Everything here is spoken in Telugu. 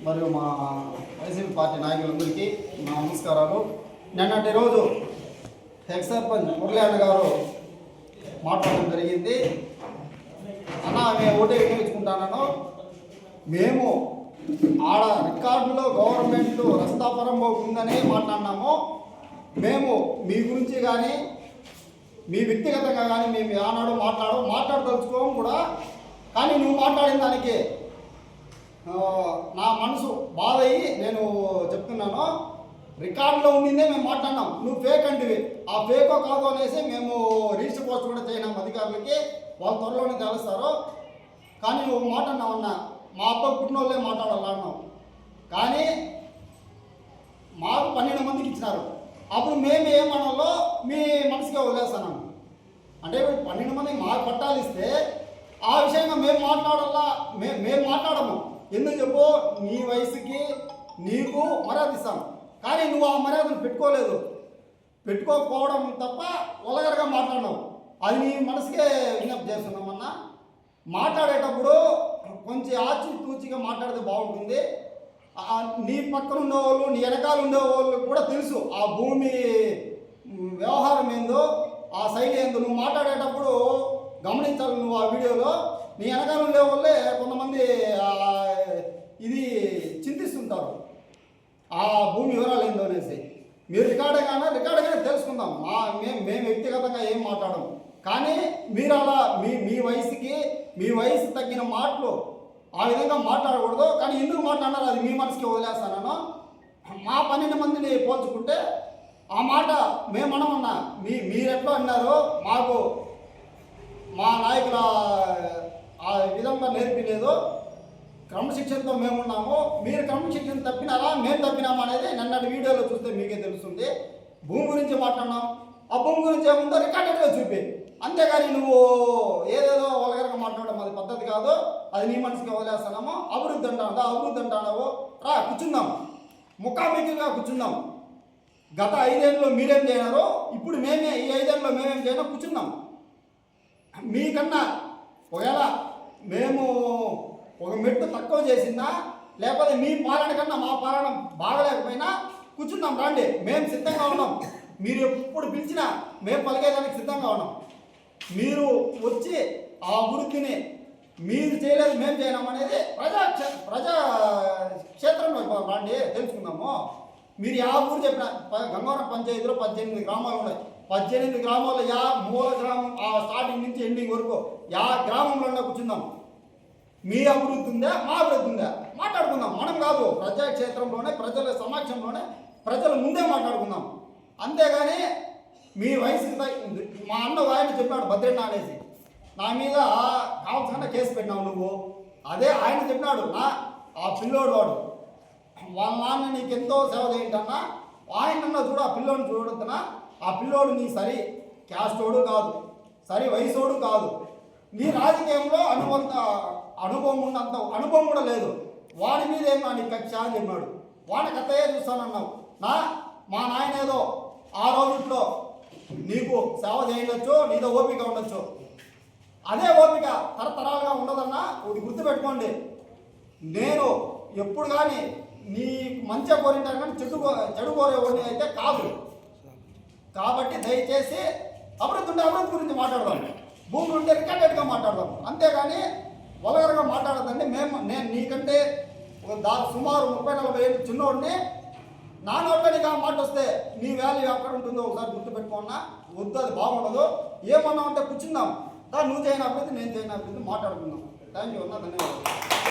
మరియు మా వైసీపీ పార్టీ నాయకులందరికీ నా నమస్కారాలు. నిన్నటి రోజు ఎక్స్ సర్పంచ్ మురళీ అన్న గారు మాట్లాడడం జరిగింది. అన్న మేము ఓటే వినియోగించుకుంటానో మేము ఆడ రికార్డులో గవర్నమెంట్ రస్తాపురం ఉందని మాట్లాడినాము. మేము మీ గురించి కానీ మీ వ్యక్తిగతంగా కానీ మేము ఆనాడు మాట్లాడదలుచుకోము కూడా. కానీ నువ్వు మాట్లాడిన దానికి నా మనసు బాధ అయ్యి నేను చెప్తున్నాను. రికార్డులో ఉండిందే మేము మాట్లాడినాం, నువ్వు ఫేక్ అంటివి. ఆ ఫేకో కాదో అనేసి మేము రిజిస్టర్ పోస్ట్ కూడా చేయనాం అధికారులకి, వాళ్ళు త్వరలోనే తెలుస్తారు. కానీ నువ్వు మాట్లాడినావన్నా మా అప్ప పుట్టిన వాళ్ళే మాట్లాడాలన్నావు. కానీ మాకు 12 మందికి ఇచ్చినారు. అప్పుడు మేము ఏమనాలో మీ మనసుకే వదిలేస్తున్నాము. అంటే ఇప్పుడు 12 మందికి మాకు పట్టాలు ఇస్తే ఆ విషయంగా మేము మాట్లాడాలా? మేము మాట్లాడము. ఎందుకు చెప్పు, నీ వయసుకి నీకు మర్యాద ఇస్తాం. కానీ నువ్వు ఆ మర్యాదను పెట్టుకోకపోవడం తప్ప ఒలగరగా మాట్లాడినావు. అది నీ మనసుకే విజ్ఞప్తి చేస్తున్నామన్నా. మాట్లాడేటప్పుడు కొంచెం ఆచితూచిగా మాట్లాడితే బాగుంటుంది. నీ పక్కన ఉండేవాళ్ళు, నీ వెనకాల ఉండేవాళ్ళు కూడా తెలుసు ఆ భూమి వ్యవహారం ఏందో, ఆ శైలి ఏందో. నువ్వు మాట్లాడేటప్పుడు గమనించాలి. నువ్వు ఆ వీడియోలో నీ వెనకాల ఉండే వాళ్ళే కొంతమంది ఇది చింతిస్తుంటారు, ఆ భూమి వివరాలు ఏందో అనేసి. మీరు రికార్డుగానే తెలుసుకుందాం. మేము వ్యక్తిగతంగా ఏం మాట్లాడము. కానీ మీరు అలా మీ వయసుకి మీ వయసు తగ్గిన మాటలు ఆ విధంగా మాట్లాడకూడదు. కానీ ఎందుకు మాట్లాడారు అది మీ మనసుకి వదిలేస్తాను. మా 12 మందిని పోల్చుకుంటే ఆ మాట మేమనమన్నా మీరెట్లా అన్నారు. మాకు మా నాయకుల ఆ విధంగా నేర్పిలేదు. క్రమశిక్షణతో మేమున్నాము. మీరు క్రమశిక్షణ తప్పినారా మేము తప్పినామా అనేది నిన్నటి వీడియోలో చూస్తే మీకే తెలుస్తుంది. భూమి గురించి మాట్లాడినాం. ఆ భూమి గురించి ఏముందో రికార్డెడ్గా చూపి. అంతేగాని నువ్వు ఏదేదో వల్గరగా మాట్లాడడం అది పద్ధతి కాదు. అది నీ మనసుకి వదిలేస్తున్నాము. అభివృద్ధి అంటావు. రా కూర్చుందాం, ముఖాముఖిగా కూర్చుందాం. గత 5 ఏళ్ళలో మీరేం చేయనారో ఇప్పుడు మేమే ఈ 5 ఏళ్ళలో మేమేం చేయనా కూర్చుందాం. మీకన్నా ఒకవేళ మేము ఒక మెట్టు తక్కువ చేసిందా, లేకపోతే మీ పాలన కన్నా మా పాలన బాగలేకపోయినా కూర్చుందాం, రండి. మేము సిద్ధంగా ఉన్నాం. మీరు ఎప్పుడు పిలిచినా మేము పలికేదానికి సిద్ధంగా ఉన్నాం. మీరు వచ్చి ఆ అభివృద్ధిని మీరు చేయలేదు మేము చేయనామనేది ప్రజా క్షేత్రంలో రండి, తెలుసుకుందాము. మీరు యా ఊరు చెప్పిన గంగవరం పంచాయతీలో 18 గ్రామాలు ఉన్నాయి. 18 గ్రామాల్లో మూల గ్రామం ఆ స్టార్టింగ్ నుంచి ఎండింగ్ వరకు గ్రామంలో కూర్చుందాం. మీ అభివృద్ధి ఉందా, మా అభివృద్ధి ఉందా మాట్లాడుకుందాం. మనం కాదు, ప్రజాక్షేత్రంలోనే ప్రజల సమక్షంలోనే ప్రజల ముందే మాట్లాడుకుందాం. అంతేగాని మీ వయసుకి మా అన్న ఆయన చెప్పాడు భద్రన్న అనేసి, నా మీద కావాల్సిన కేసు పెట్టినావు నువ్వు. అదే ఆయన చెప్పినాడు, ఆ పిల్లోడు వాడు వాళ్ళ నాన్న నీకెంతో సేవ చేయంటన్నా. ఆయనన్నా చూడు, ఆ పిల్లోడిని చూడొద్దునా. ఆ పిల్లోడు నీ సరి క్యాస్టోడు కాదు, సరి వయసోడు కాదు. నీ రాజకీయంలో అనుభవం ఉన్నంత అనుభవం కూడా లేదు. వాడి మీద ఏమన్నా నీ కక్ష అని చెప్పాడు. వాడిని కథయే చూస్తానన్నావు. మా నాయన ఏదో ఆ రోజుల్లో నీకు సేవ చేయవచ్చు, నీదో ఓపిక ఉండొచ్చు. అదే ఓపిక తరతరాలుగా ఉండదన్నా. ఒకటి గుర్తుపెట్టుకోండి, నేను ఎప్పుడు కానీ నీ మంచిగా కోరింటాను కానీ చెడు కోరేవాడిని అయితే కాదు. కాబట్టి దయచేసి అభివృద్ధి గురించి మాట్లాడదాం. భూమి ఉంటే రికార్డెడ్గా మాట్లాడదాం. అంతేగాని వలగరగా మాట్లాడదండి. నేను నీకంటే సుమారు 30-40 ఏళ్ళు చిన్నోడిని. నా నోట్లోనికి ఆ మాట వస్తే నీ వాల్యూ ఎక్కడ ఉంటుందో ఒకసారి గుర్తుపెట్టుకున్నా. వద్దు, అది బాగుండదు. ఏమన్నా ఉంటే కూర్చుందాం. నువ్వు చేయని అభివృద్ధి, నేను చేయని అభివృద్ధి మాట్లాడుకుందాం. థ్యాంక్ యూ అన్న, ధన్యవాదాలు.